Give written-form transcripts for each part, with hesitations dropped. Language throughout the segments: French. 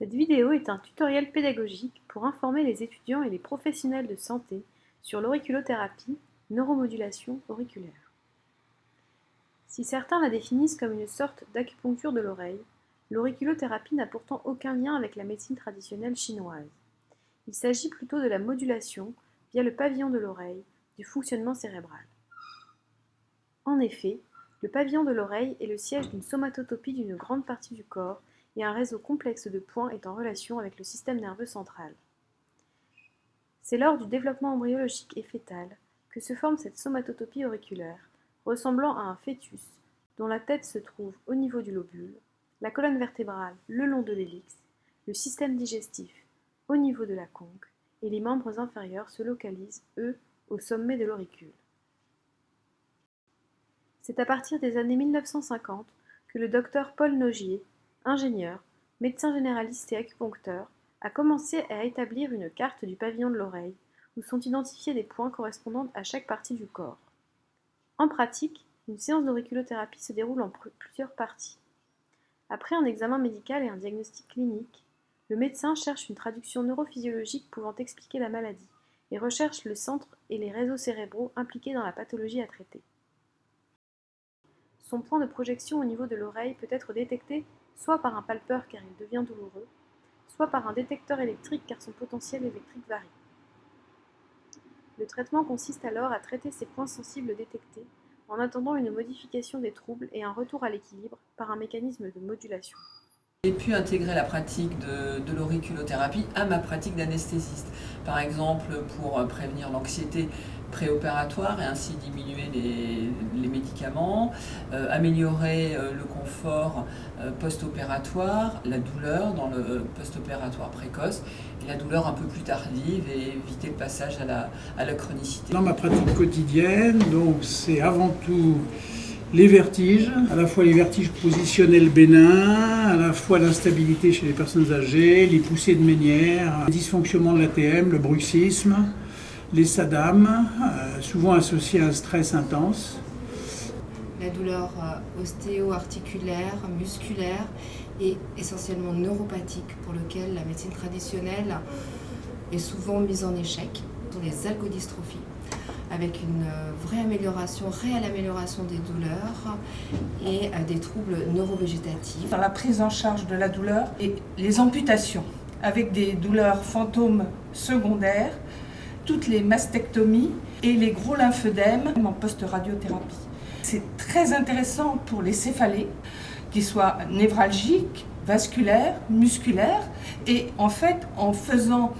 Cette vidéo est un tutoriel pédagogique pour informer les étudiants et les professionnels de santé sur l'auriculothérapie, neuromodulation auriculaire. Si certains la définissent comme une sorte d'acupuncture de l'oreille, l'auriculothérapie n'a pourtant aucun lien avec la médecine traditionnelle chinoise. Il s'agit plutôt de la modulation, via le pavillon de l'oreille, du fonctionnement cérébral. En effet, le pavillon de l'oreille est le siège d'une somatotopie d'une grande partie du corps et un réseau complexe de points est en relation avec le système nerveux central. C'est lors du développement embryologique et fœtal que se forme cette somatotopie auriculaire, ressemblant à un fœtus, dont la tête se trouve au niveau du lobule, la colonne vertébrale le long de l'hélix, le système digestif au niveau de la conque, et les membres inférieurs se localisent, eux, au sommet de l'auricule. C'est à partir des années 1950 que le docteur Paul Nogier, ingénieur, médecin généraliste et acupuncteur, a commencé à établir une carte du pavillon de l'oreille, où sont identifiés des points correspondant à chaque partie du corps. En pratique, une séance d'auriculothérapie se déroule en plusieurs parties. Après un examen médical et un diagnostic clinique, le médecin cherche une traduction neurophysiologique pouvant expliquer la maladie et recherche le centre et les réseaux cérébraux impliqués dans la pathologie à traiter. Son point de projection au niveau de l'oreille peut être détecté soit par un palpeur car il devient douloureux, soit par un détecteur électrique car son potentiel électrique varie. Le traitement consiste alors à traiter ces points sensibles détectés en attendant une modification des troubles et un retour à l'équilibre par un mécanisme de modulation. J'ai pu intégrer la pratique de l'auriculothérapie à ma pratique d'anesthésiste. Par exemple, pour prévenir l'anxiété préopératoire et ainsi diminuer les médicaments, améliorer le confort post-opératoire, la douleur dans le post-opératoire précoce et la douleur un peu plus tardive et éviter le passage à la chronicité. Dans ma pratique quotidienne, donc c'est avant tout les vertiges, à la fois les vertiges positionnels bénins, à la fois l'instabilité chez les personnes âgées, les poussées de Ménière, les dysfonctionnements de l'ATM, le bruxisme, les SADAM, souvent associés à un stress intense. La douleur ostéo-articulaire, musculaire et essentiellement neuropathique pour lequel la médecine traditionnelle est souvent mise en échec, sont les algodystrophies, avec une réelle amélioration des douleurs et des troubles neurovégétatifs. Dans la prise en charge de la douleur et les amputations, avec des douleurs fantômes secondaires, toutes les mastectomies et les gros lymphœdèmes en post-radiothérapie. C'est très intéressant pour les céphalées, qu'ils soient névralgiques, vasculaires, musculaires, et en fait, en faisant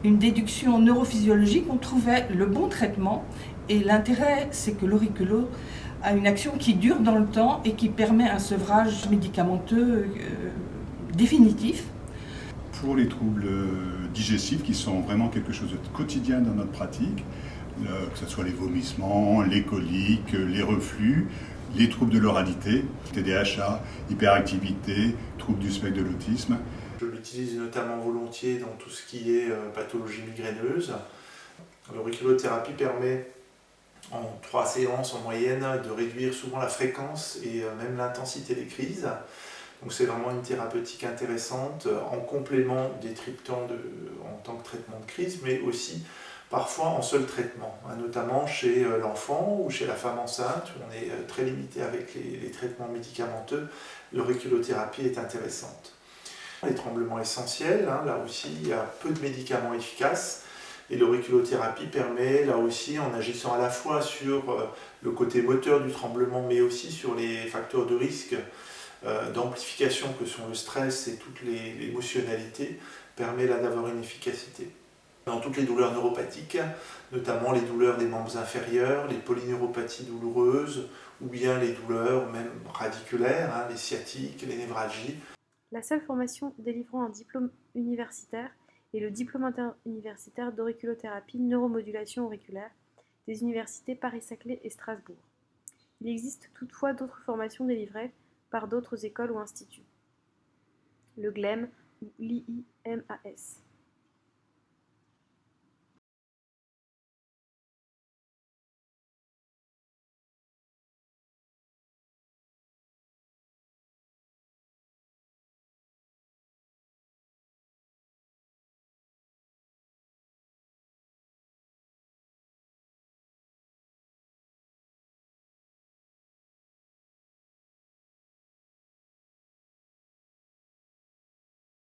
une déduction neurophysiologique, on trouvait le bon traitement. Et l'intérêt, c'est que l'auriculo a une action qui dure dans le temps et qui permet un sevrage médicamenteux définitif. Pour les troubles digestifs, qui sont vraiment quelque chose de quotidien dans notre pratique, que ce soit les vomissements, les coliques, les reflux, les troubles de l'oralité, TDAH, hyperactivité, troubles du spectre de l'autisme. Je l'utilise notamment volontiers dans tout ce qui est pathologie migraineuse. L'auriculothérapie permet en 3 séances en moyenne de réduire souvent la fréquence et même l'intensité des crises. Donc c'est vraiment une thérapeutique intéressante en complément des triptans en tant que traitement de crise, mais aussi parfois en seul traitement, notamment chez l'enfant ou chez la femme enceinte où on est très limité avec les traitements médicamenteux. L'auriculothérapie est intéressante. Les tremblements essentiels, là aussi il y a peu de médicaments efficaces et l'auriculothérapie permet là aussi en agissant à la fois sur le côté moteur du tremblement mais aussi sur les facteurs de risque d'amplification que sont le stress et toute l'émotionnalité, permet là d'avoir une efficacité. Dans toutes les douleurs neuropathiques, notamment les douleurs des membres inférieurs, les polyneuropathies douloureuses ou bien les douleurs même radiculaires, les sciatiques, les névralgies. La seule formation délivrant un diplôme universitaire est le diplôme interuniversitaire d'auriculothérapie neuromodulation auriculaire des universités Paris-Saclay et Strasbourg. Il existe toutefois d'autres formations délivrées par d'autres écoles ou instituts. Le GLEM ou l'IIMAS.